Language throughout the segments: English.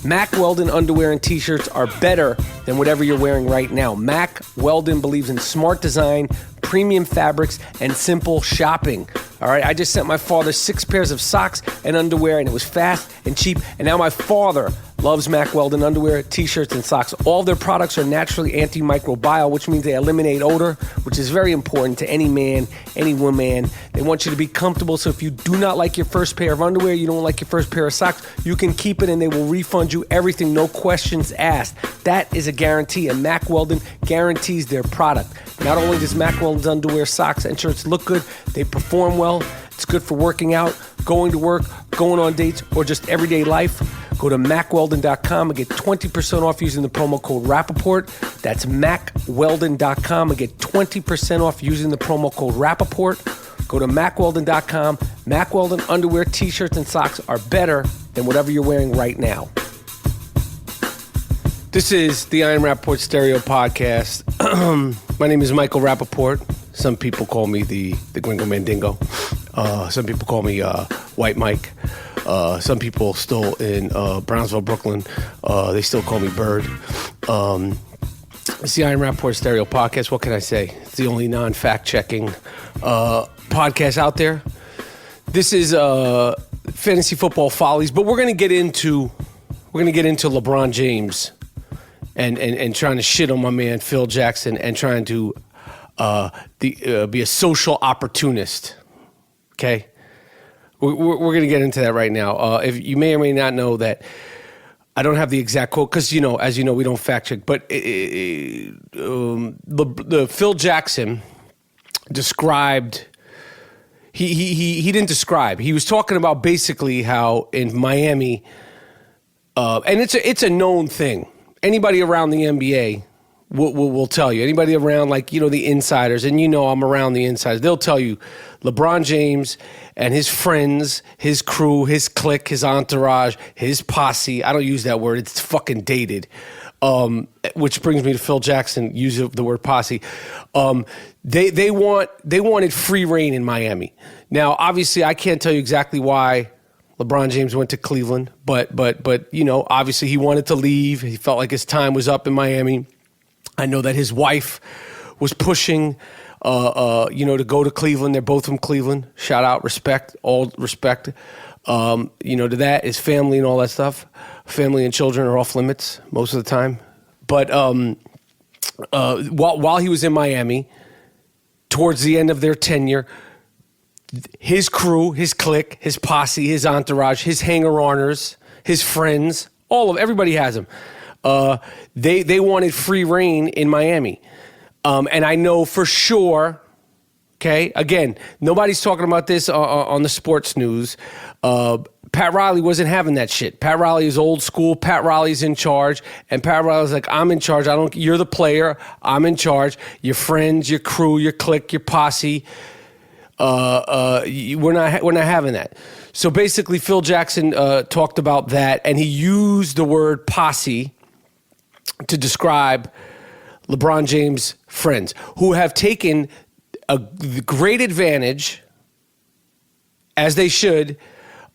Mack Weldon underwear and t-shirts are better than whatever you're wearing right now. Mack Weldon believes in smart design, premium fabrics, and simple shopping. All right, I just sent my father 6 pairs of socks and underwear, and it was fast and cheap. And now my father loves Mack Weldon underwear, t-shirts, and socks. All their products are naturally antimicrobial, which means they eliminate odor, which is very important to any man, any woman. They want you to be comfortable, so if you do not like your first pair of underwear, you don't like your first pair of socks, you can keep it and they will refund you everything, no questions asked. That is a guarantee, and Mack Weldon guarantees their product. Not only does Mack Weldon's underwear, socks, and shirts look good, they perform well. It's good for working out, going to work, going on dates, or just everyday life. Go to MackWeldon.com and get 20% off using the promo code Rapaport. That's MackWeldon.com and get 20% off using the promo code Rapaport. Go to MackWeldon.com. Mack Weldon underwear, t-shirts, and socks are better than whatever you're wearing right now. This is the I Am Rapaport Stereo Podcast. My name is Michael Rapaport. Some people call me the Gringo Mandingo. Some people call me White Mike. Some people still in Brownsville, Brooklyn, they still call me Bird. It's the I Am Rapaport Stereo Podcast. What can I say? It's the only non-fact-checking podcast out there. This is Fantasy Football Follies, but we're gonna get into LeBron James and trying to shit on my man Phil Jackson and trying to be a social opportunist. Okay, we're going to get into that right now. If you may or may not know that I don't have the exact quote because as you know, we don't fact check. But the Phil Jackson described. He didn't describe. He was talking about basically how in Miami, and it's a known thing. Anybody around the NBA will tell you. Anybody around, the insiders, and I'm around the insiders, they'll tell you LeBron James and his friends, his crew, his clique, his entourage, his posse. I don't use that word. It's fucking dated. Which brings me to Phil Jackson, use of the word posse. They wanted free reign in Miami. Now, obviously, I can't tell you exactly why LeBron James went to Cleveland, but obviously he wanted to leave. He felt like his time was up in Miami. I know that his wife was pushing, to go to Cleveland. They're both from Cleveland. Shout out, respect, all respect. To that, his family and all that stuff. Family and children are off limits most of the time. But while he was in Miami, towards the end of their tenure, his crew, his clique, his posse, his entourage, his hanger-oners, his friends, everybody has them. They wanted free reign in Miami. And I know for sure, okay, again, nobody's talking about this on the sports news. Pat Riley wasn't having that shit. Pat Riley is old school. Pat Riley's in charge. And Pat Riley's like, I'm in charge. You're the player. I'm in charge. Your friends, your crew, your clique, your posse. We're not having that. So basically, Phil Jackson talked about that, and he used the word posse to describe LeBron James' friends, who have taken a great advantage, as they should,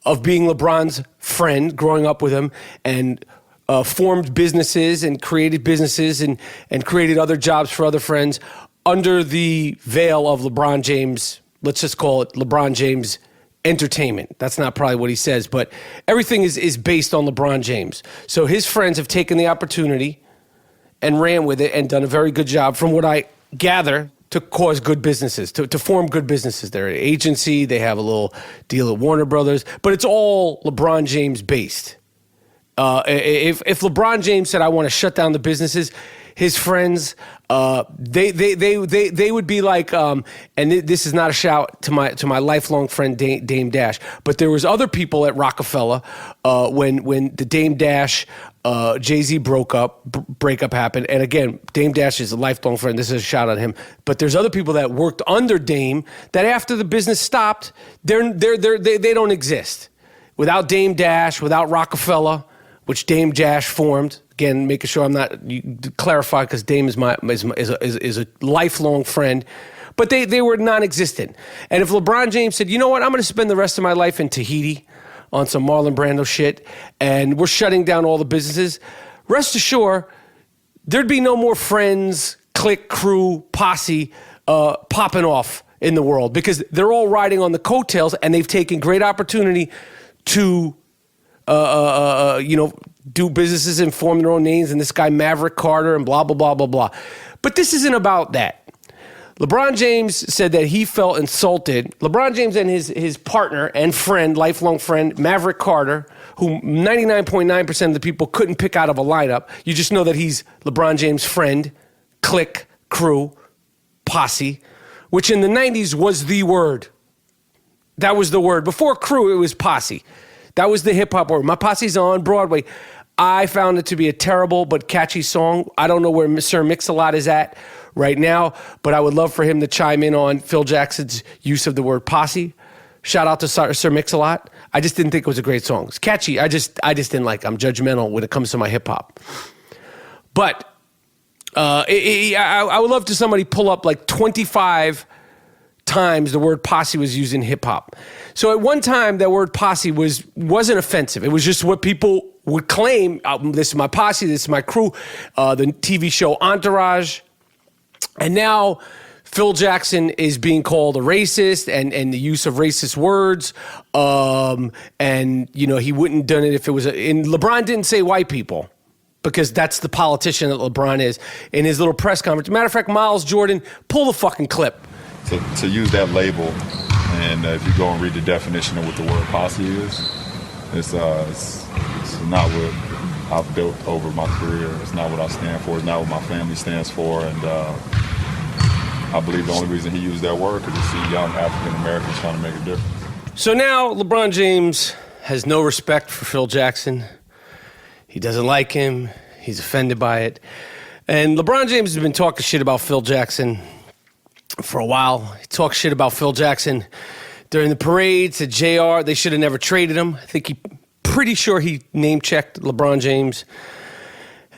of being LeBron's friend, growing up with him, and formed businesses and created businesses and created other jobs for other friends under the veil of LeBron James. Let's just call it LeBron James Entertainment. That's not probably what he says, but everything is based on LeBron James. So his friends have taken the opportunity and ran with it and done a very good job, from what I gather, to cause good businesses, to form good businesses. They're an agency. They have a little deal at Warner Brothers, but it's all LeBron James based. If LeBron James said, I want to shut down the businesses, his friends, they would be like, and this is not a shout to my lifelong friend Dame Dash, but there was other people at Rockefeller when the Dame Dash Jay-Z breakup happened, and again, Dame Dash is a lifelong friend. This is a shout out to him. But there's other people that worked under Dame that after the business stopped, they don't exist without Dame Dash, without Rockefeller, which Dame Dash formed. Again, making sure I'm not clarify, because Dame is a lifelong friend, but they were non-existent. And if LeBron James said, you know what, I'm going to spend the rest of my life in Tahiti, on some Marlon Brando shit, and we're shutting down all the businesses, rest assured, there'd be no more Friends, Click, Crew, Posse popping off in the world because they're all riding on the coattails and they've taken great opportunity to, do businesses and form their own names, and this guy Maverick Carter and blah, blah, blah, blah, blah. But this isn't about that. LeBron James said that he felt insulted. LeBron James and his partner and friend, lifelong friend, Maverick Carter, who 99.9% of the people couldn't pick out of a lineup. You just know that he's LeBron James' friend, Click, Crew, Posse, which in the 90s was the word. That was the word. Before Crew, it was Posse. That was the hip-hop word. My Posse's on Broadway. I found it to be a terrible but catchy song. I don't know where Sir Mix-a-Lot is at right now, but I would love for him to chime in on Phil Jackson's use of the word posse. Shout out to Sir Mix-a-Lot. I just didn't think it was a great song. It's catchy. I just didn't like it. I'm judgmental when it comes to my hip-hop. But I would love to somebody pull up like 25 times the word posse was used in hip-hop. So at one time, that word posse wasn't offensive. It was just what people would claim. This is my posse. This is my crew. The TV show Entourage. And now Phil Jackson is being called a racist and the use of racist words. And, he wouldn't have done it if it was and LeBron didn't say white people because that's the politician that LeBron is in his little press conference. Matter of fact, Miles Jordan, pull the fucking clip. To use that label, and if you go and read the definition of what the word posse is, it's not what I've built over my career. It's not what I stand for. It's not what my family stands for. And I believe the only reason he used that word because he see young African Americans trying to make a difference. So now LeBron James has no respect for Phil Jackson. He doesn't like him. He's offended by it. And LeBron James has been talking shit about Phil Jackson for a while. He talked shit about Phil Jackson during the parade, said JR, they should have never traded him. I think pretty sure he name-checked LeBron James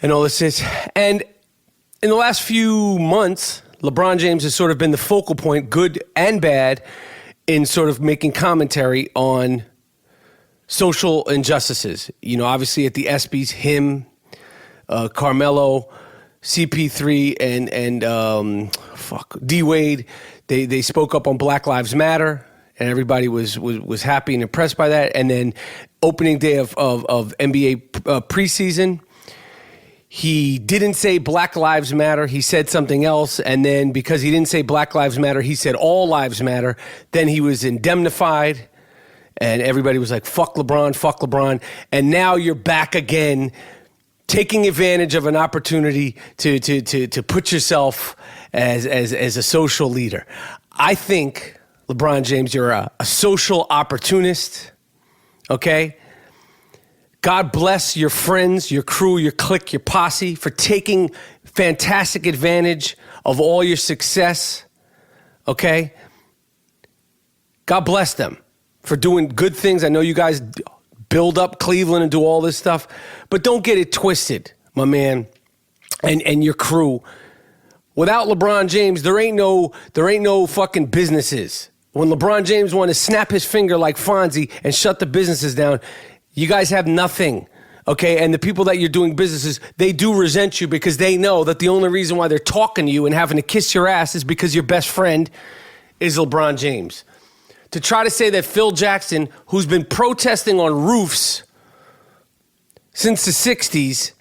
and all this is. And in the last few months, LeBron James has sort of been the focal point, good and bad, in sort of making commentary on social injustices. Obviously at the ESPYs, him, Carmelo, CP3 and D-Wade, they spoke up on Black Lives Matter, and everybody was happy and impressed by that. And then opening day of NBA preseason, he didn't say Black Lives Matter. He said something else, and then because he didn't say Black Lives Matter, he said All Lives Matter. Then he was indemnified, and everybody was like, fuck LeBron, fuck LeBron. And now you're back again, taking advantage of an opportunity to put yourself as a social leader. I think, LeBron James, you're a social opportunist, okay? God bless your friends, your crew, your clique, your posse for taking fantastic advantage of all your success, okay? God bless them for doing good things. I know you guys build up Cleveland and do all this stuff, but don't get it twisted, my man, and your crew. Without LeBron James, there ain't no fucking businesses. When LeBron James wanted to snap his finger like Fonzie and shut the businesses down, you guys have nothing, okay? And the people that you're doing businesses, they do resent you because they know that the only reason why they're talking to you and having to kiss your ass is because your best friend is LeBron James. To try to say that Phil Jackson, who's been protesting on roofs since the 60s,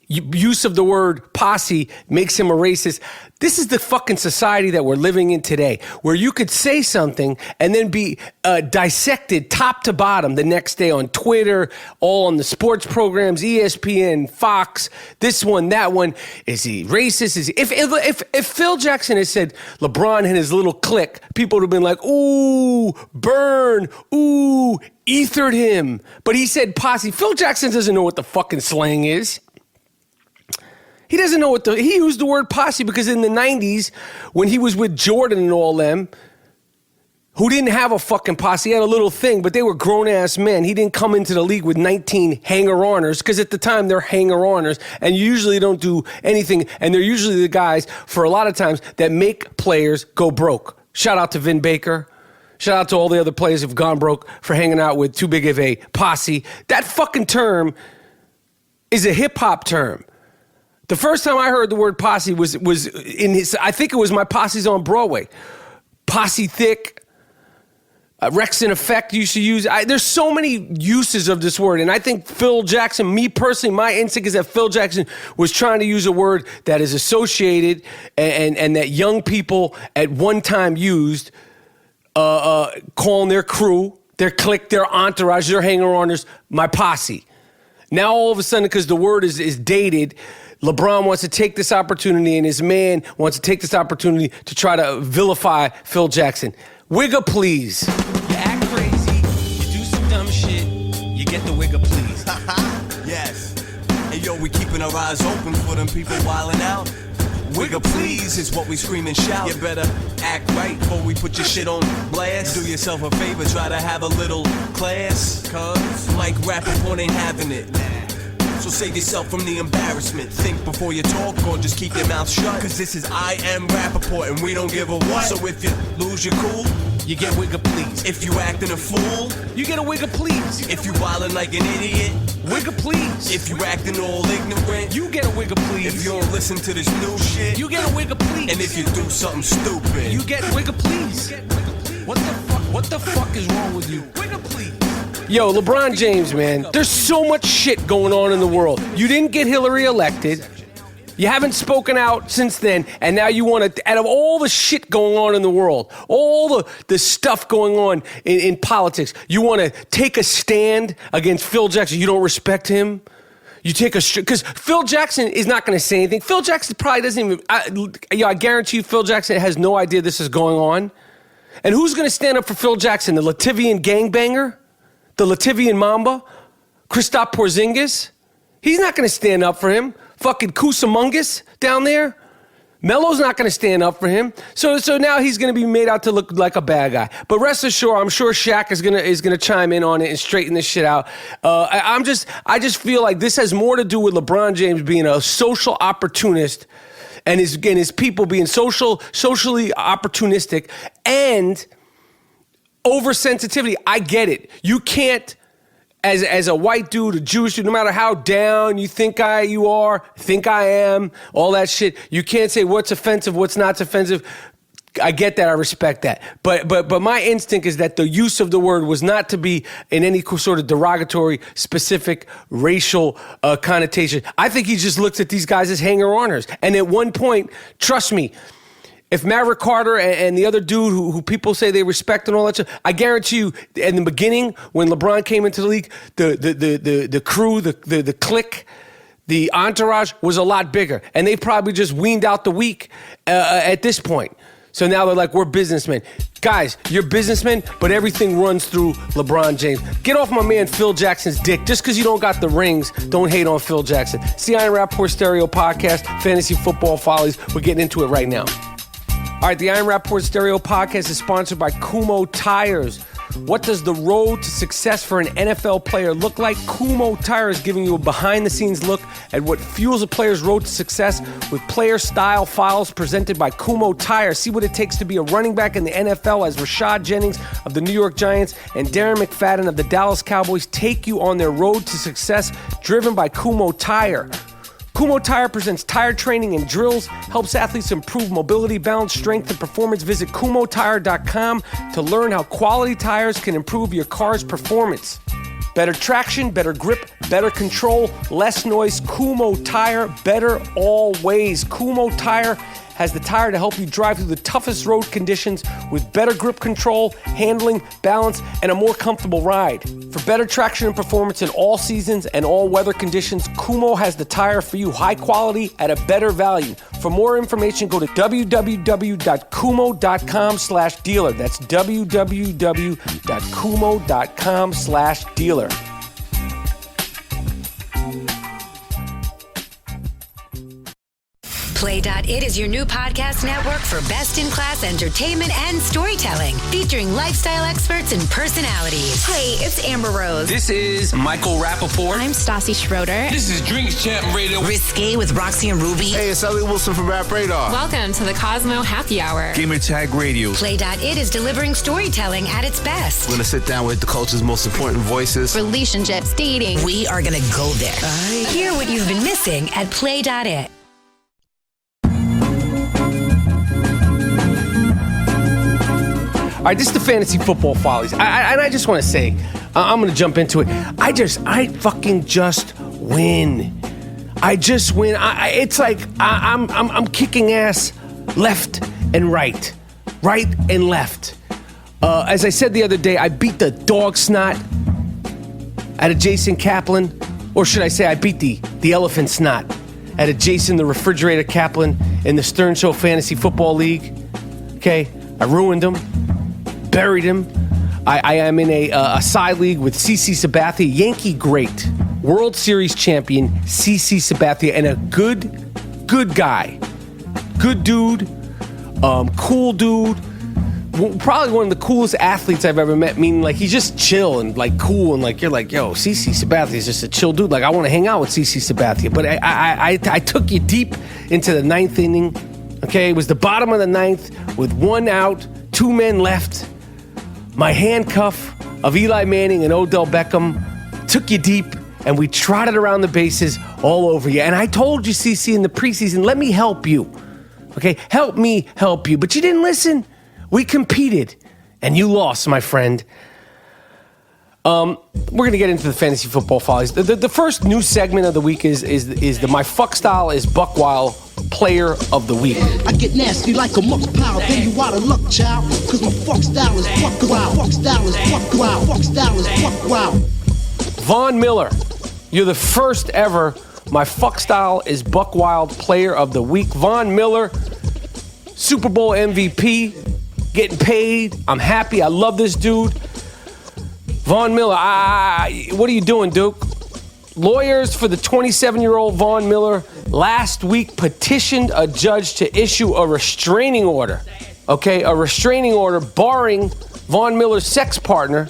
use of the word posse makes him a racist. This is the fucking society that we're living in today, where you could say something and then be dissected top to bottom the next day on Twitter, all on the sports programs, ESPN, Fox, this one, that one. Is he racist? Is he? If Phil Jackson had said LeBron and his little clique, people would have been like, ooh, burn, ooh, ethered him. But he said posse. Phil Jackson doesn't know what the fucking slang is. He doesn't know he used the word posse because in the 90s, when he was with Jordan and all them, who didn't have a fucking posse, he had a little thing, but they were grown-ass men. He didn't come into the league with 19 hanger-oners because at the time, they're hanger-oners, and you usually don't do anything, and they're usually the guys, for a lot of times, that make players go broke. Shout out to Vin Baker. Shout out to all the other players who've gone broke for hanging out with too big of a posse. That fucking term is a hip-hop term. The first time I heard the word posse was in his, I think it was My Posse's on Broadway. Posse Thick, Rex in Effect used to use. There's so many uses of this word, and I think Phil Jackson, me personally, my instinct is that Phil Jackson was trying to use a word that is associated and that young people at one time used, calling their crew, their clique, their entourage, their hanger-oners, my posse. Now all of a sudden, because the word is dated, LeBron wants to take this opportunity, and his man wants to take this opportunity to try to vilify Phil Jackson. Wigga, please. You act crazy, you do some dumb shit, you get the wigga, please. Yes. Hey, yo, we keeping our eyes open for them people wildin' out. Wigga, please is what we scream and shout. You better act right before we put your shit on blast. Do yourself a favor, try to have a little class. Cause Mike Rapaport ain't having it. So save yourself from the embarrassment. Think before you talk or just keep your mouth shut. Cause this is I Am Rapaport and we don't give a what. So if you lose your cool, You get wigga, please. if you acting a fool, You get a wigga, please. if you wildin' like an idiot, Wigga, please. if you acting all ignorant, You get a wigga, please. if you don't listen to this new shit, You get a wigga, please. and if you do something stupid, You get wigga, please. What the fuck? What the fuck is wrong with you? Wigga, please. Yo, LeBron James, man, there's so much shit going on in the world. You didn't get Hillary elected. You haven't spoken out since then, and now you want to, out of all the shit going on in the world, all the stuff going on in politics, you want to take a stand against Phil Jackson. You don't respect him. You take because Phil Jackson is not going to say anything. Phil Jackson probably doesn't even, I guarantee you Phil Jackson has no idea this is going on. And who's going to stand up for Phil Jackson? The Latvian gangbanger? The Latvian Mamba, Kristaps Porzingis, he's not going to stand up for him. Fucking Kusamungus down there, Melo's not going to stand up for him. So now he's going to be made out to look like a bad guy. But rest assured, I'm sure Shaq is going to chime in on it and straighten this shit out. I just feel like this has more to do with LeBron James being a social opportunist and his people being socially opportunistic and oversensitivity. I get it. You can't, as a white dude, a Jewish dude, no matter how down you think I am, all that shit, you can't say what's offensive, what's not offensive. I get that. I respect that. But my instinct is that the use of the word was not to be in any sort of derogatory, specific racial connotation. I think he just looks at these guys as hanger-oners. And at one point, trust me, if Maverick Carter and the other dude who people say they respect and all that stuff, I guarantee you, in the beginning, when LeBron came into the league, the crew, the clique, the entourage was a lot bigger. And they probably just weaned out the weak at this point. So now they're like, we're businessmen. Guys, you're businessmen, but everything runs through LeBron James. Get off my man Phil Jackson's dick. Just because you don't got the rings, don't hate on Phil Jackson. See, I Am Rapaport Stereo Podcast, Fantasy Football Follies. We're getting into it right now. All right, the I Am Rapaport Stereo Podcast is sponsored by Kumho Tires. What does the road to success for an NFL player look like? Kumho Tire is giving you a behind-the-scenes look at what fuels a player's road to success with player-style files presented by Kumho Tire. See what it takes to be a running back in the NFL as Rashad Jennings of the New York Giants and Darren McFadden of the Dallas Cowboys take you on their road to success driven by Kumho Tire. Kumho Tire presents tire training and drills, helps athletes improve mobility, balance, strength, and performance. Visit KumhoTire.com to learn how quality tires can improve your car's performance. Better traction, better grip, better control, less noise. Kumho Tire, better always. Kumho Tire has the tire to help you drive through the toughest road conditions with better grip control, handling, balance, and a more comfortable ride. For better traction and performance in all seasons and all weather conditions, Kumho has the tire for you, high quality at a better value. For more information, go to www.kumho.com/dealer. That's www.kumho.com/dealer. Play.it is your new podcast network for best-in-class entertainment and storytelling, featuring lifestyle experts and personalities. Hey, it's Amber Rose. This is Michael Rapaport. I'm Stassi Schroeder. This is Drinks Champ Radio. Risque with Roxy and Ruby. Hey, it's Elliot Wilson from Rap Radar. Welcome to the Cosmo Happy Hour. Gamer Tag Radio. Play.it is delivering storytelling at its best. We're going to sit down with the culture's most important voices. Relationships, dating. We are going to go there. Hear what you've been missing at Play.it. All right, this is the Fantasy Football Follies. And I just want to say, I'm going to jump into it. I fucking just win. I just win. It's like I'm kicking ass left and right and left. As I said the other day, I beat the dog snot out of Jason Kaplan. Or should I say I beat the elephant snot out of Jason the Refrigerator Kaplan in the Stern Show Fantasy Football League. Okay, I ruined him. Buried him. I am in a side league with CC Sabathia, Yankee great, World Series champion CC Sabathia, and a good guy, good dude, cool dude, probably one of the coolest athletes I've ever met. Meaning, like, he's just chill and like cool, and like you're like, yo, CC Sabathia is just a chill dude. Like, I want to hang out with CC Sabathia. But I took you deep into the ninth inning. Okay, it was the bottom of the ninth with one out, 2 men left. My handcuff of Eli Manning and Odell Beckham took you deep, and we trotted around the bases all over you. And I told you, CC, in the preseason, let me help you. Okay, help me help you. But you didn't listen. We competed, and you lost, my friend. We're going to get into the Fantasy Football Follies. The first new segment of the week is the My Fuck Style is Buckwild Player of the Week. I get nasty like a muck's power, then you out of luck, child. Cause my fuck style is Buckwild. Fuck style is Buckwild. Fuck style is Buckwild. Von Miller, you're the first ever My Fuck Style is Buckwild Player of the Week. Von Miller, Super Bowl MVP, getting paid. I'm happy. I love this dude. Von Miller, what are you doing, Duke? Lawyers for the 27-year-old Von Miller last week petitioned a judge to issue a restraining order. Okay, a restraining order barring Von Miller's sex partner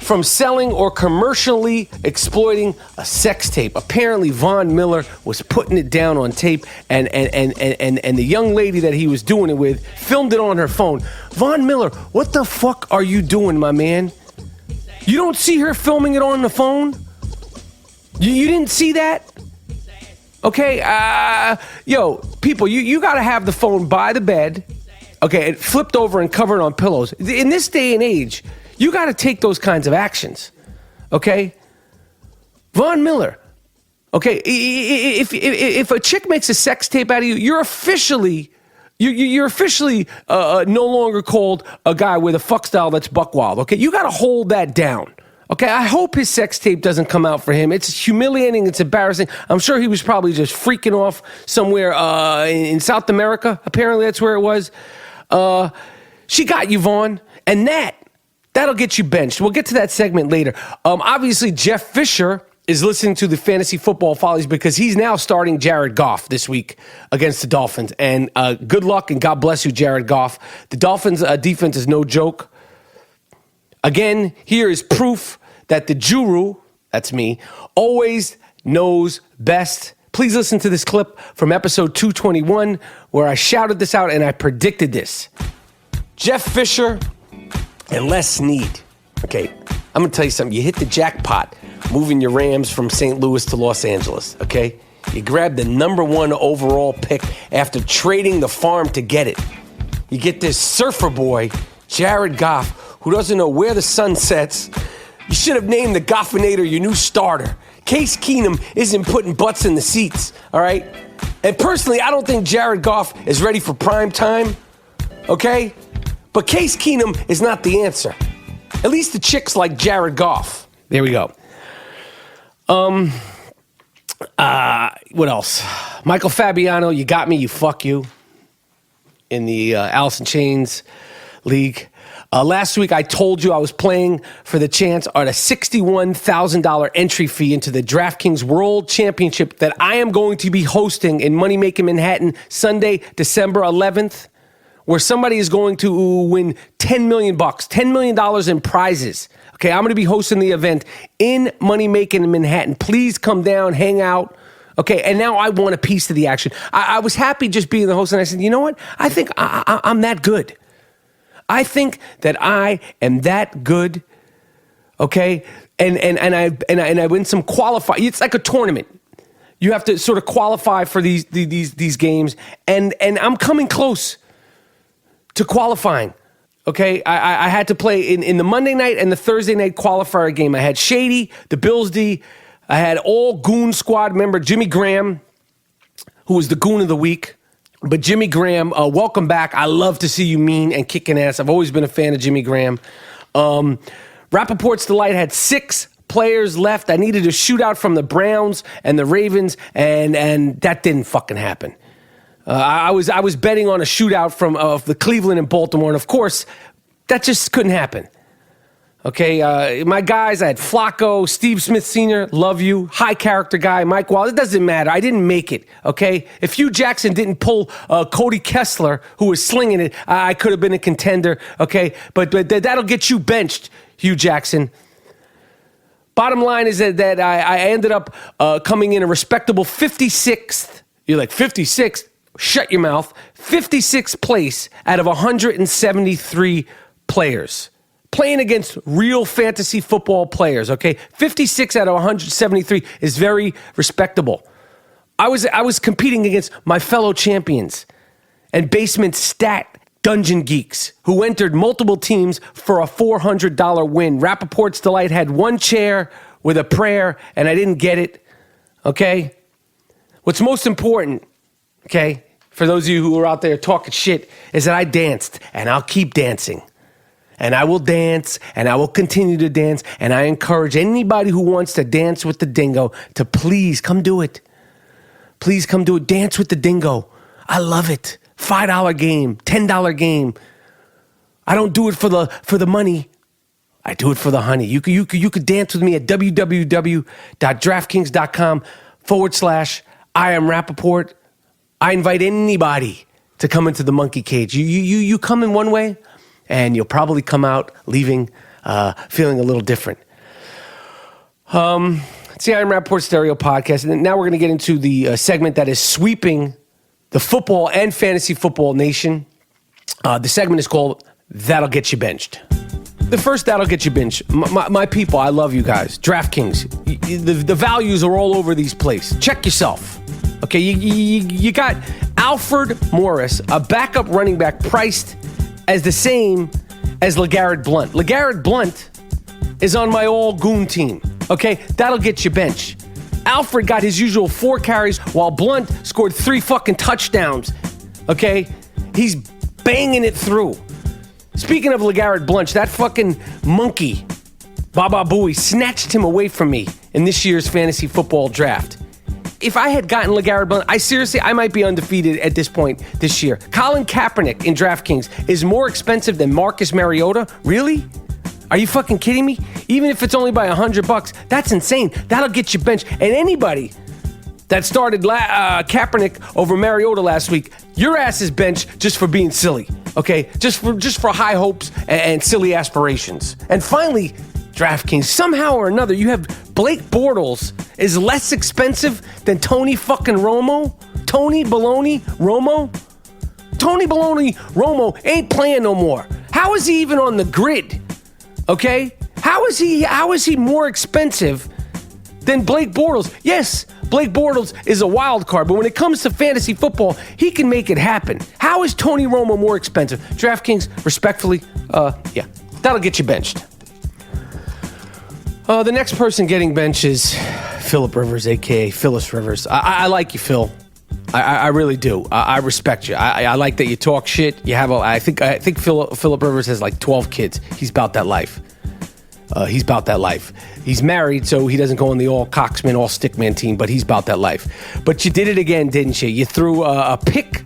from selling or commercially exploiting a sex tape. Apparently, Von Miller was putting it down on tape, and the young lady that he was doing it with filmed it on her phone. Von Miller, what the fuck are you doing, my man? You don't see her filming it on the phone? You didn't see that? Okay, yo, people, you got to have the phone by the bed, okay, and flipped over and covered on pillows. In this day and age, you got to take those kinds of actions, okay? Von Miller, okay, if a chick makes a sex tape out of you, you're officially no longer called a guy with a fuck style that's buckwild, okay? You got to hold that down. Okay, I hope his sex tape doesn't come out for him. It's humiliating. It's embarrassing. I'm sure he was probably just freaking off somewhere in South America. Apparently, that's where it was. She got you, Vaughn. And that'll get you benched. We'll get to that segment later. Obviously, Jeff Fisher is listening to the Fantasy Football Follies because he's now starting Jared Goff this week against the Dolphins. And good luck and God bless you, Jared Goff. The Dolphins' defense is no joke. Again, here is proof that the Juru, that's me, always knows best. Please listen to this clip from episode 221 where I shouted this out and I predicted this. Jeff Fisher and Les Snead. Okay, I'm going to tell you something. You hit the jackpot moving your Rams from St. Louis to Los Angeles, okay? You grabbed the number 1 overall pick after trading the farm to get it. You get this surfer boy, Jared Goff, who doesn't know where the sun sets. You should have named the Goffinator your new starter. Case Keenum isn't putting butts in the seats, all right? And personally, I don't think Jared Goff is ready for prime time, okay? But Case Keenum is not the answer. At least the chicks like Jared Goff. There we go. What else? Michael Fabiano, you got me, you fuck you. In the Alice in Chains League. Last week, I told you I was playing for the chance at a $61,000 entry fee into the DraftKings World Championship that I am going to be hosting in Money Making Manhattan Sunday, December 11th, where somebody is going to win $10 million, $10 million in prizes. Okay, I'm going to be hosting the event in Money Making Manhattan. Please come down, hang out. Okay, and now I want a piece of the action. I was happy just being the host, and I said, you know what? I think I'm that good. I think that I am that good. Okay, and I win some qualify. It's like a tournament. You have to sort of qualify for these games, and I'm coming close to qualifying. Okay, I had to play in the Monday night and the Thursday night qualifier game. I had Shady, the Bills D. I had all Goon Squad member Jimmy Graham, who was the Goon of the Week. But Jimmy Graham, welcome back. I love to see you mean and kicking ass. I've always been a fan of Jimmy Graham. Rapaport's Delight had 6 players left. I needed a shootout from the Browns and the Ravens, and that didn't fucking happen. I was betting on a shootout from the Cleveland and Baltimore, and of course, that just couldn't happen. Okay, my guys, I had Flacco, Steve Smith Sr., love you, high character guy, Mike Wallace, it doesn't matter. I didn't make it, okay? If Hugh Jackson didn't pull Cody Kessler, who was slinging it, I could have been a contender, okay? But that'll get you benched, Hugh Jackson. Bottom line is that I ended up coming in a respectable 56th. You're like, 56th? Shut your mouth. 56th place out of 173 players. Playing against real fantasy football players, okay? 56 out of 173 is very respectable. I was competing against my fellow champions and basement stat dungeon geeks who entered multiple teams for a $400 win. Rapaport's Delight had 1 chair with a prayer, and I didn't get it, okay? What's most important, okay, for those of you who are out there talking shit, is that I danced, and I'll keep dancing. And I will dance, and I will continue to dance, and I encourage anybody who wants to dance with the dingo to please come do it. Please come do it. Dance with the dingo. I love it. $5 game, $10 game. I don't do it for the money. I do it for the honey. You could dance with me at www.draftkings.com/I am Rapaport. I invite anybody to come into the monkey cage. You come in one way, and you'll probably come out leaving feeling a little different. It's the I Am Rapaport Stereo Podcast, and now we're going to get into the segment that is sweeping the football and fantasy football nation. The segment is called That'll Get You Benched. The first That'll Get You Benched. My people, I love you guys. DraftKings, the values are all over these places. Check yourself. Okay, you got Alfred Morris, a backup running back priced as the same as LeGarrette Blount. LeGarrette Blount is on my all-goon team. Okay, that'll get you bench. Alfred got his usual 4 carries while Blount scored 3 fucking touchdowns. Okay, he's banging it through. Speaking of LeGarrette Blount, that fucking monkey, Baba Booey, snatched him away from me in this year's fantasy football draft. If I had gotten LeGarrette Blount, I might be undefeated at this point this year. Colin Kaepernick in DraftKings is more expensive than Marcus Mariota? Really? Are you fucking kidding me? Even if it's only by $100, that's insane. That'll get you benched. And anybody that started Kaepernick over Mariota last week, your ass is benched just for being silly, okay? Just for high hopes and silly aspirations. And finally, DraftKings, somehow or another, you have Blake Bortles is less expensive than Tony fucking Romo? Tony Baloney Romo? Tony Baloney Romo ain't playing no more. How is he even on the grid? Okay? How is he more expensive than Blake Bortles? Yes, Blake Bortles is a wild card, but when it comes to fantasy football, he can make it happen. How is Tony Romo more expensive? DraftKings, respectfully, yeah, that'll get you benched. The next person getting benched is Phillip Rivers, a.k.a. Phyllis Rivers. I like you, Phil. I really do. I respect you. I like that you talk shit. You have I think Phillip Rivers has like 12 kids. He's about that life. He's married, so he doesn't go on the all Coxman, all Stickman team, but he's about that life. But you did it again, didn't you? You threw a pick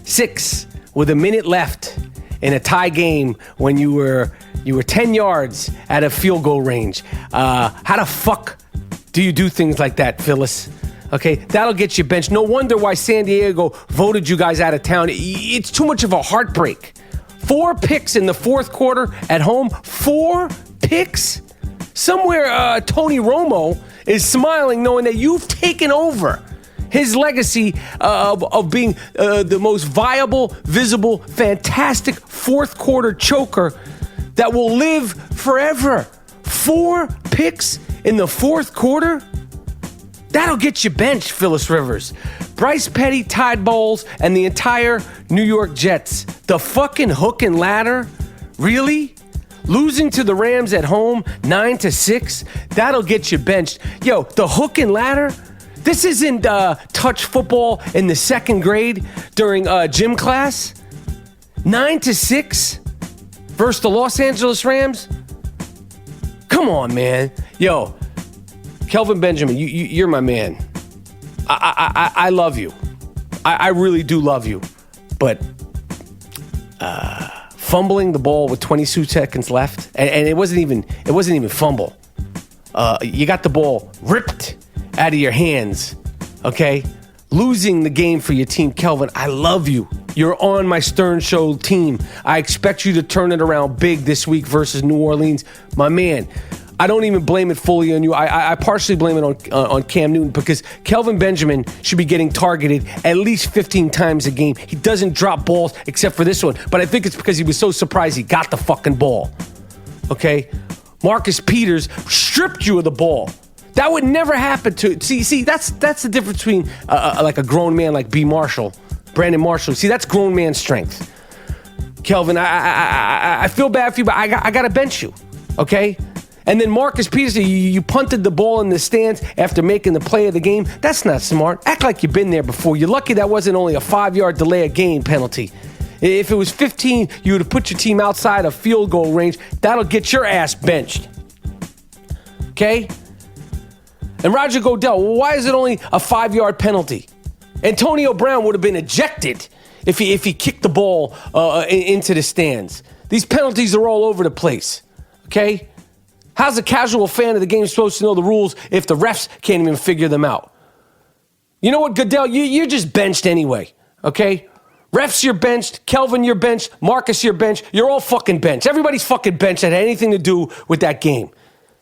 6 with a minute left, in a tie game when you were 10 yards out of field goal range. How the fuck do you do things like that, Phyllis? Okay, that'll get you benched. No wonder why San Diego voted you guys out of town. It's too much of a heartbreak. 4 picks in the fourth quarter at home. 4 picks? Somewhere Tony Romo is smiling knowing that you've taken over his legacy of being the most viable, visible, fantastic fourth quarter choker that will live forever. 4 picks in the fourth quarter? That'll get you benched, Phyllis Rivers. Bryce Petty, Tide Bowls, and the entire New York Jets. The fucking hook and ladder? Really? Losing to the Rams at home 9-6? That'll get you benched. Yo, the hook and ladder? This isn't touch football in the second grade during gym class. 9-6 versus the Los Angeles Rams? Come on, man. Yo, Kelvin Benjamin, you're my man. I love you. I really do love you. But fumbling the ball with 22 seconds left, and it wasn't even fumble. You got the ball ripped out of your hands, okay? Losing the game for your team. Kelvin, I love you. You're on my Stern Show team. I expect you to turn it around big this week versus New Orleans. My man, I don't even blame it fully on you. I partially blame it on Cam Newton because Kelvin Benjamin should be getting targeted at least 15 times a game. He doesn't drop balls except for this one, but I think it's because he was so surprised he got the fucking ball, okay? Marcus Peters stripped you of the ball. That would never happen to... See, that's the difference between like a grown man like Brandon Marshall. See, that's grown man strength. Kelvin, I feel bad for you, but I got to bench you, okay? And then Marcus Peters, you punted the ball in the stands after making the play of the game. That's not smart. Act like you've been there before. You're lucky that wasn't only a 5-yard delay of game penalty. If it was 15, you would have put your team outside of field goal range. That'll get your ass benched. Okay? And Roger Goodell, why is it only a 5-yard penalty? Antonio Brown would have been ejected if he kicked the ball into the stands. These penalties are all over the place. Okay? How's a casual fan of the game supposed to know the rules if the refs can't even figure them out? You know what, Goodell? You're just benched anyway, okay? Refs, you're benched. Kelvin, you're benched. Marcus, you're benched. You're all fucking benched. Everybody's fucking benched that had anything to do with that game.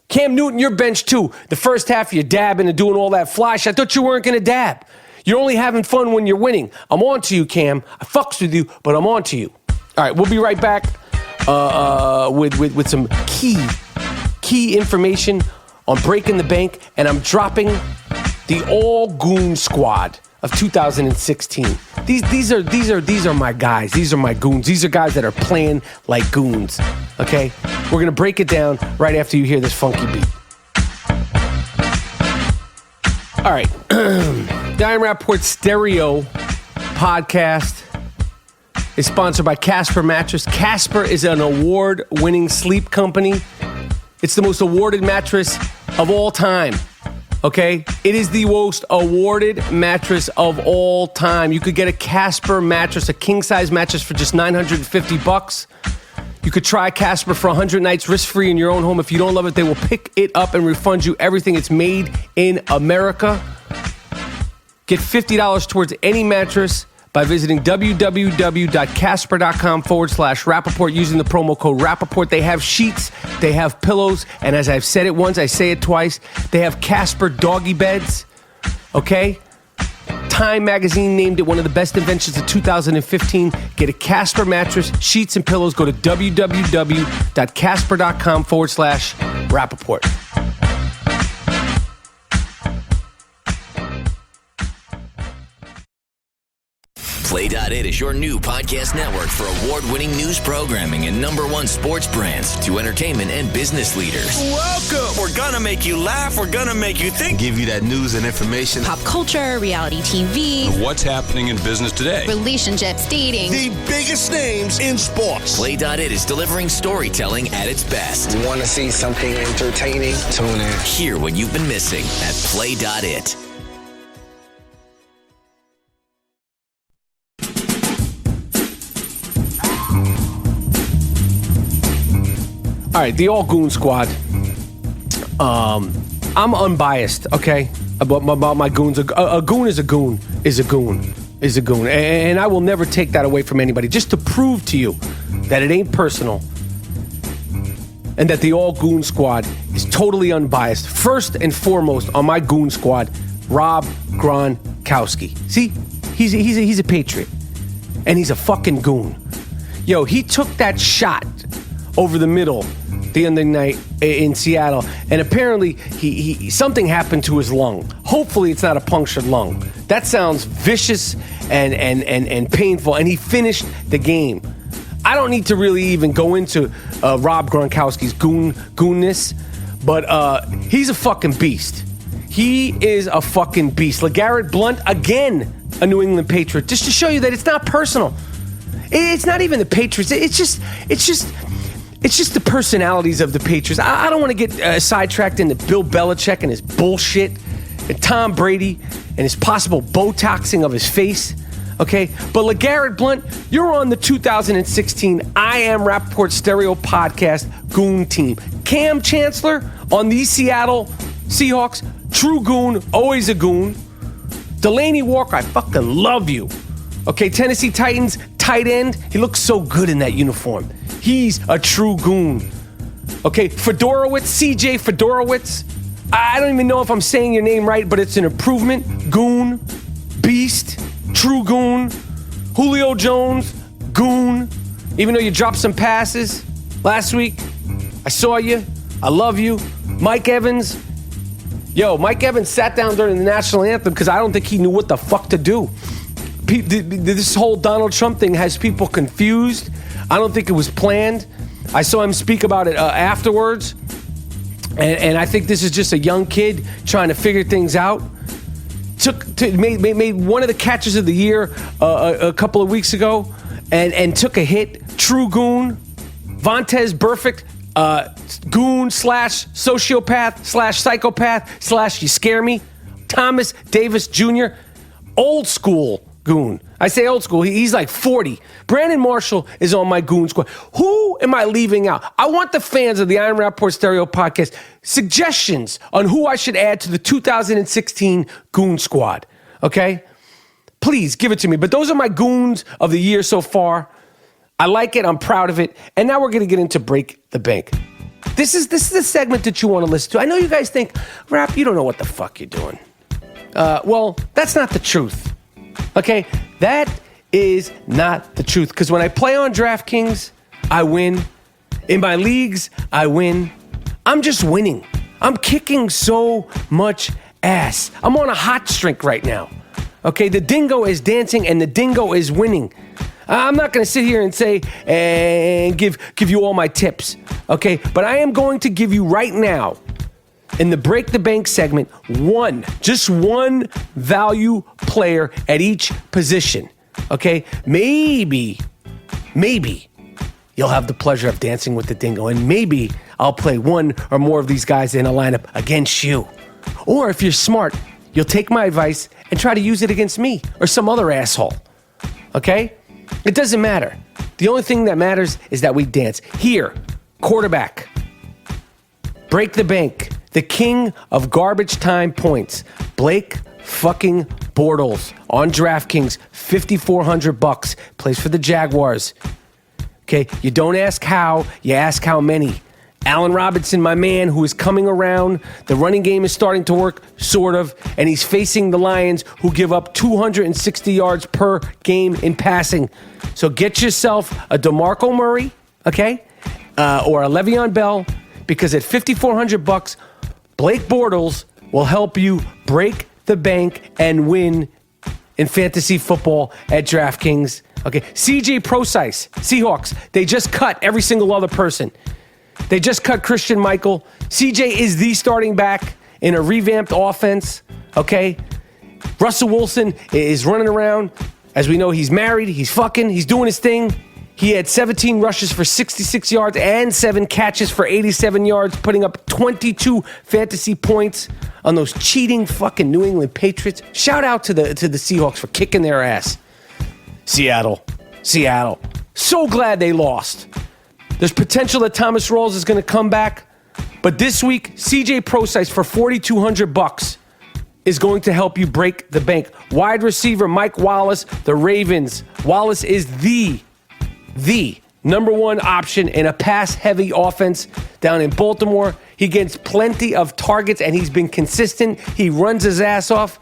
Cam Newton, you're benched too. The first half, you're dabbing and doing all that fly shit. I thought you weren't going to dab. You're only having fun when you're winning. I'm on to you, Cam. I fucks with you, but I'm on to you. All right, we'll be right back with some key information on Breaking the Bank, and I'm dropping the all Goon Squad of 2016. These are my guys. These are my goons. These are guys that are playing like goons. Okay, we're gonna break it down right after you hear this funky beat. All right, Diane Rapaport Stereo podcast is sponsored by Casper Mattress. Casper is an award-winning sleep company. It's the most awarded mattress of all time, okay? It is the most awarded mattress of all time. You could get a Casper mattress, a king-size mattress for just $950. You could try Casper for 100 nights risk-free in your own home. If you don't love it, they will pick it up and refund you everything. It's made in America. Get $50 towards any mattress by visiting www.casper.com/Rapaport using the promo code Rapaport. They have sheets, they have pillows, and as I've said it once, I say it twice, they have Casper doggy beds, okay? Time magazine named it one of the best inventions of 2015. Get a Casper mattress, sheets, and pillows. Go to www.casper.com/Rapaport. Play.it is your new podcast network for award-winning news programming and #1 sports brands to entertainment and business leaders. Welcome! We're gonna make you laugh, we're gonna make you think. Give you that news and information. Pop culture, reality TV. What's happening in business today? Relationships, dating. The biggest names in sports. Play.it is delivering storytelling at its best. You want to see something entertaining? Tune in. Hear what you've been missing at Play.it. right, the All Goon Squad. I'm unbiased, okay, about my goons. A goon is a goon is a goon is a goon. And I will never take that away from anybody, just to prove to you that it ain't personal and that the All Goon Squad is totally unbiased. First and foremost on my Goon Squad, Rob Gronkowski. See, he's a patriot, and he's a fucking goon. Yo, he took that shot over the middle the other night in Seattle, and apparently he something happened to his lung. Hopefully it's not a punctured lung. That sounds vicious and painful, and he finished the game. I don't need to really even go into Rob Gronkowski's goonness, but he's a fucking beast. He is a fucking beast. LeGarrette Blount, again, a New England Patriot, just to show you that it's not personal. It's not even the Patriots. It's just the personalities of the Patriots. I don't want to get sidetracked into Bill Belichick and his bullshit, and Tom Brady and his possible Botoxing of his face. Okay, but LeGarrette Blount, you're on the 2016 I Am Rapaport Stereo Podcast Goon Team. Cam Chancellor on the Seattle Seahawks, true goon, always a goon. Delaney Walker, I fucking love you. Okay, Tennessee Titans tight end, he looks so good in that uniform. He's a true goon. Okay, Fedorowicz, CJ Fedorowicz. I don't even know if I'm saying your name right, but it's an improvement. Goon, beast, true goon. Julio Jones, goon. Even though you dropped some passes last week, I saw you. I love you. Mike Evans. Yo, Mike Evans sat down during the national anthem because I don't think he knew what the fuck to do. This whole Donald Trump thing has people confused. I don't think it was planned. I saw him speak about it afterwards. And I think this is just a young kid trying to figure things out. Made one of the catches of the year a couple of weeks ago and took a hit. True goon. Vontez Burfict, goon / sociopath / psychopath / you scare me. Thomas Davis Jr., old school goon. I say old school. He's like 40. Brandon Marshall is on my Goon Squad. Who am I leaving out? I want the fans of the I Am Rapaport Stereo Podcast suggestions on who I should add to the 2016 Goon Squad. Okay? Please give it to me. But those are my goons of the year so far. I like it. I'm proud of it. And now we're going to get into Break the Bank. This is the segment that you want to listen to. I know you guys think, Rap, you don't know what the fuck you're doing. Well, that's not the truth. Okay? That is not the truth. Because when I play on DraftKings, I win. In my leagues, I win. I'm just winning. I'm kicking so much ass. I'm on a hot streak right now. Okay? The dingo is dancing and the dingo is winning. I'm not going to sit here and say and give you all my tips, okay? But I am going to give you right now, in the Break the Bank segment, just one value player at each position, okay? Maybe you'll have the pleasure of dancing with the dingo, and maybe I'll play one or more of these guys in a lineup against you. Or if you're smart, you'll take my advice and try to use it against me or some other asshole, okay? It doesn't matter. The only thing that matters is that we dance. Here, quarterback. Break the bank. The king of garbage time points. Blake fucking Bortles on DraftKings. $5,400. Plays for the Jaguars. Okay, you don't ask how, you ask how many. Allen Robinson, my man, who is coming around. The running game is starting to work, sort of, and he's facing the Lions, who give up 260 yards per game in passing. So get yourself a DeMarco Murray, okay, or a Le'Veon Bell, because at $5,400, Blake Bortles will help you break the bank and win in fantasy football at DraftKings. Okay, CJ Prosise, Seahawks, they just cut every single other person. They just cut Christian Michael. CJ is the starting back in a revamped offense, okay? Russell Wilson is running around. As we know, he's married, he's fucking, he's doing his thing. He had 17 rushes for 66 yards and 7 catches for 87 yards, putting up 22 fantasy points on those cheating fucking New England Patriots. Shout out to the Seahawks for kicking their ass. Seattle. So glad they lost. There's potential that Thomas Rawls is going to come back. But this week, CJ Prosise for $4,200 is going to help you break the bank. Wide receiver Mike Wallace, the Ravens. Wallace is the number one option in a pass-heavy offense down in Baltimore. He gets plenty of targets, and he's been consistent. He runs his ass off.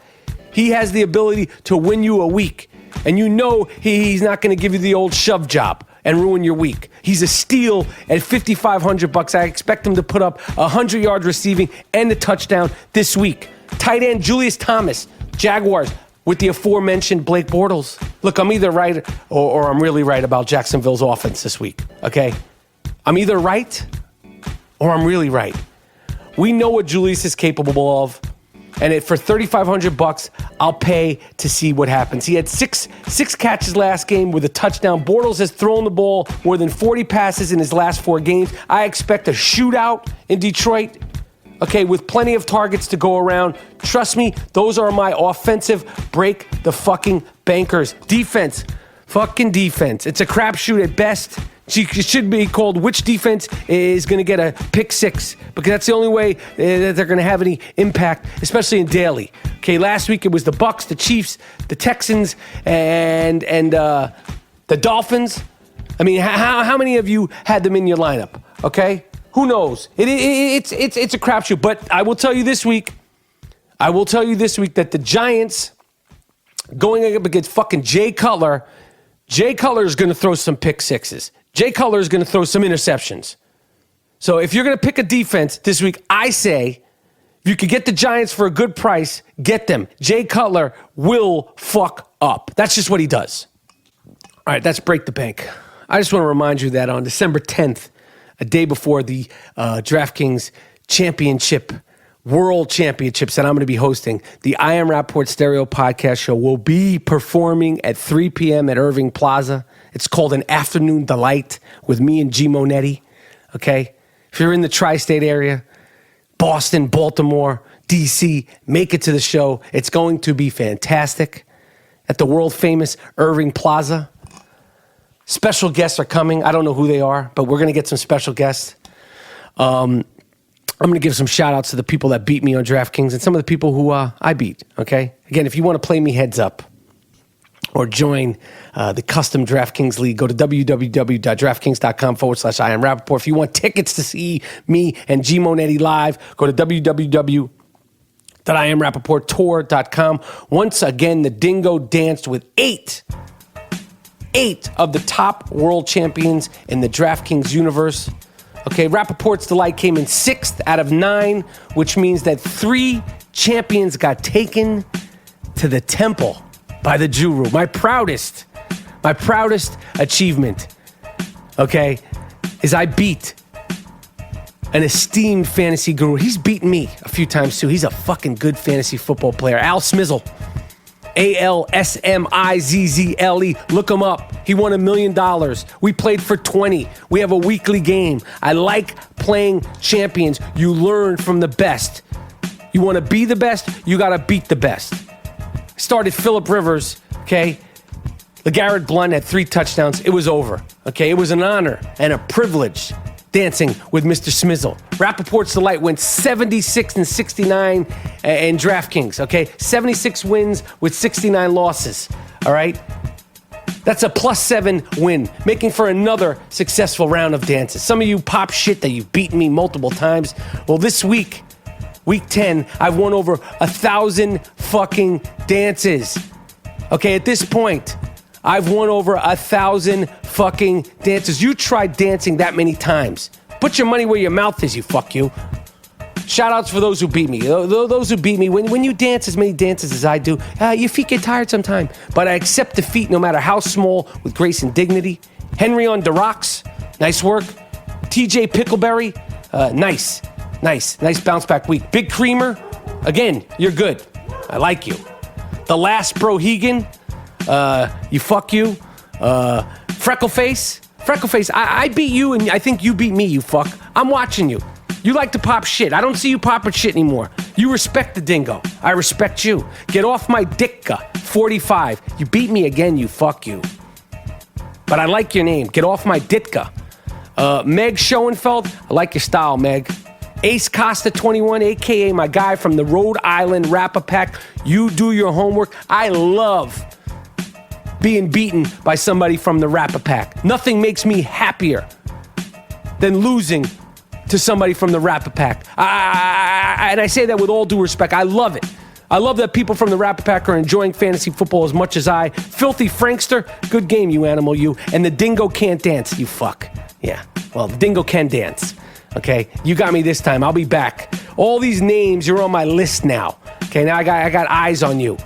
He has the ability to win you a week. And you know he's not going to give you the old shove job and ruin your week. He's a steal at $5,500. I expect him to put up 100 yards receiving and a touchdown this week. Tight end Julius Thomas, Jaguars, with the aforementioned Blake Bortles. Look, I'm either right or I'm really right about Jacksonville's offense this week, okay? I'm either right or I'm really right. We know what Julius is capable of, and for $3,500, I'll pay to see what happens. He had six catches last game with a touchdown. Bortles has thrown the ball more than 40 passes in his last 4 games. I expect a shootout in Detroit. Okay, with plenty of targets to go around. Trust me, those are my offensive break the fucking bankers. Defense. Fucking defense. It's a crapshoot at best. It should be called which defense is going to get a pick 6, because that's the only way that they're going to have any impact, especially in daily. Okay, last week it was the Bucs, the Chiefs, the Texans, and the Dolphins. I mean, how many of you had them in your lineup? Okay? Who knows? It's a crapshoot. But I will tell you this week that the Giants, going up against fucking Jay Cutler is going to throw some pick 6s. Jay Cutler is going to throw some interceptions. So if you're going to pick a defense this week, I say, if you could get the Giants for a good price, get them. Jay Cutler will fuck up. That's just what he does. All right, that's Break the Bank. I just want to remind you that on December 10th, a day before the DraftKings World Championships that I'm going to be hosting, the I Am Rapaport Stereo Podcast Show will be performing at 3 p.m. at Irving Plaza. It's called an Afternoon Delight with me and G. Monetti, okay? If you're in the tri-state area, Boston, Baltimore, D.C., make it to the show. It's going to be fantastic at the world-famous Irving Plaza. Special guests are coming. I don't know who they are, but we're going to get some special guests. I'm going to give some shout-outs to the people that beat me on DraftKings and some of the people who I beat, okay? Again, if you want to play me heads up or join the custom DraftKings League, go to www.draftkings.com/I Am Rapaport. If you want tickets to see me and G. Monetti live, go to www.IamRapaportTour.com. Once again, the Dingo danced with 8 of the top world champions in the DraftKings universe. Okay, Rapaport's Delight came in 6th out of 9, which means that 3 champions got taken to the temple by the Juru. My proudest achievement, okay, is I beat an esteemed fantasy guru. He's beaten me a few times too. He's a fucking good fantasy football player. Al Smizzle. ALSMIZZLE. Look him up. He won $1 million. We played for 20. We have a weekly game. I like playing champions. You learn from the best. You want to be the best, you got to beat the best. Started Phillip Rivers, okay? LeGarrette Blount had 3 touchdowns. It was over, okay? It was an honor and a privilege dancing with Mr. Smizzle. Rapaport's Delight went 76-69 in DraftKings, okay? 76 wins with 69 losses, all right? That's a +7 win, making for another successful round of dances. Some of you pop shit that you've beaten me multiple times. Well, this week, week 10, I've won over 1,000 fucking dances. Okay, at this point, I've won over 1,000 fucking dances. You tried dancing that many times. Put your money where your mouth is, you fuck you. Shout-outs for those who beat me. Those who beat me, when you dance as many dances as I do, your feet get tired sometime. But I accept defeat no matter how small, with grace and dignity. Henry on the rocks, nice work. TJ Pickleberry, nice bounce back week. Big Creamer, again, you're good. I like you. The last Brohegan, you fuck you. Freckleface, I beat you and I think you beat me, you fuck. I'm watching you. You like to pop shit. I don't see you popping shit anymore. You respect the Dingo. I respect you. Get off my dicka, 45. You beat me again, you fuck you. But I like your name. Get off my ditka. Meg Schoenfeld, I like your style, Meg. Ace Costa 21, a.k.a. my guy from the Rhode Island Rapapack. You do your homework. I love being beaten by somebody from the Rapapack. Nothing makes me happier than losing to somebody from the Rapapack. And I say that with all due respect. I love it. I love that people from the Rapapack are enjoying fantasy football as much as I. Filthy Frankster, good game, you animal, you. And the dingo can't dance, you fuck. Yeah, well, the dingo can dance. Okay, you got me this time. I'll be back. All these names, you're on my list now. Okay, now I got eyes on you.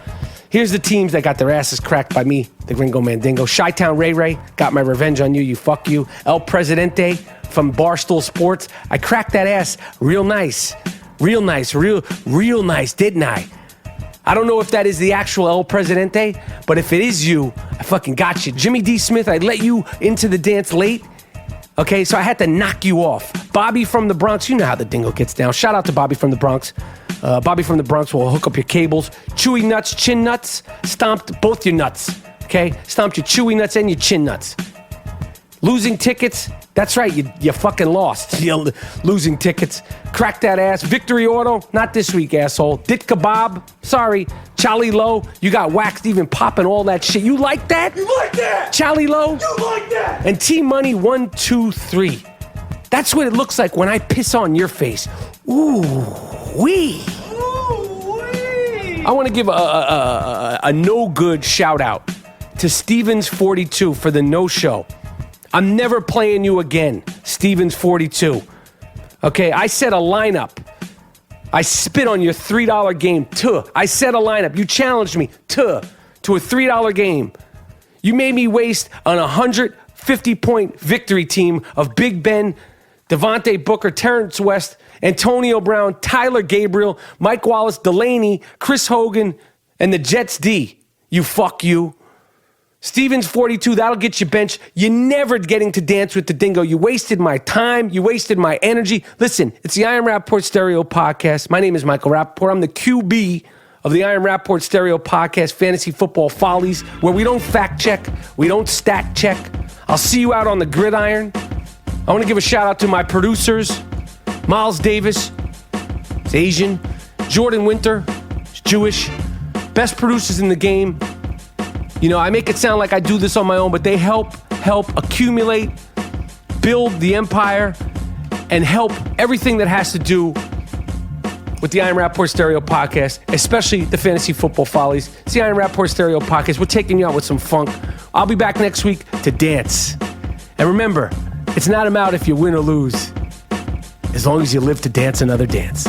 Here's the teams that got their asses cracked by me, the Gringo Mandingo. Chi-Town Ray Ray, got my revenge on you, you fuck you. El Presidente from Barstool Sports. I cracked that ass real nice, real nice, real nice, didn't I? I don't know if that is the actual El Presidente, but if it is you, I fucking got you. Jimmy D. Smith, I let you into the dance late. Okay, so I had to knock you off. Bobby from the Bronx, you know how the dingo gets down. Shout out to Bobby from the Bronx. Bobby from the Bronx will hook up your cables. Chewy nuts, chin nuts, stomped both your nuts. Okay, stomped your chewy nuts and your chin nuts. Losing tickets, that's right, you fucking lost. You're losing tickets. Crack that ass. Victory Auto, not this week, asshole. Dit Kebab, sorry. Charlie Low, you got waxed even popping all that shit. You like that? You like that? Charlie Low? You like that? And T-Money 123. That's what it looks like when I piss on your face. Ooh, wee. I want to give a no-good shout-out to Stevens42 for the no-show. I'm never playing you again, Stevens42. Okay, I set a lineup. I spit on your $3 game. I set a lineup. You challenged me to a $3 game. You made me waste an 150-point victory team of Big Ben, Devontae Booker, Terrence West, Antonio Brown, Tyler Gabriel, Mike Wallace, Delaney, Chris Hogan, and the Jets D. You fuck you. Stevens42, that'll get you benched. You're never getting to dance with the dingo. You wasted my time. You wasted my energy. Listen, it's the I Am Rapaport Stereo Podcast. My name is Michael Rapaport. I'm the QB of the I Am Rapaport Stereo Podcast, Fantasy Football Follies, where we don't fact check, we don't stat check. I'll see you out on the gridiron. I want to give a shout out to my producers, Miles Davis, he's Asian, Jordan Winter, he's Jewish, best producers in the game. You know, I make it sound like I do this on my own, but they help accumulate, build the empire, and help everything that has to do with the I Am Rapaport Stereo Podcast, especially the Fantasy Football Follies. It's the I Am Rapaport Stereo Podcast. We're taking you out with some funk. I'll be back next week to dance. And remember, it's not about if you win or lose, as long as you live to dance another dance.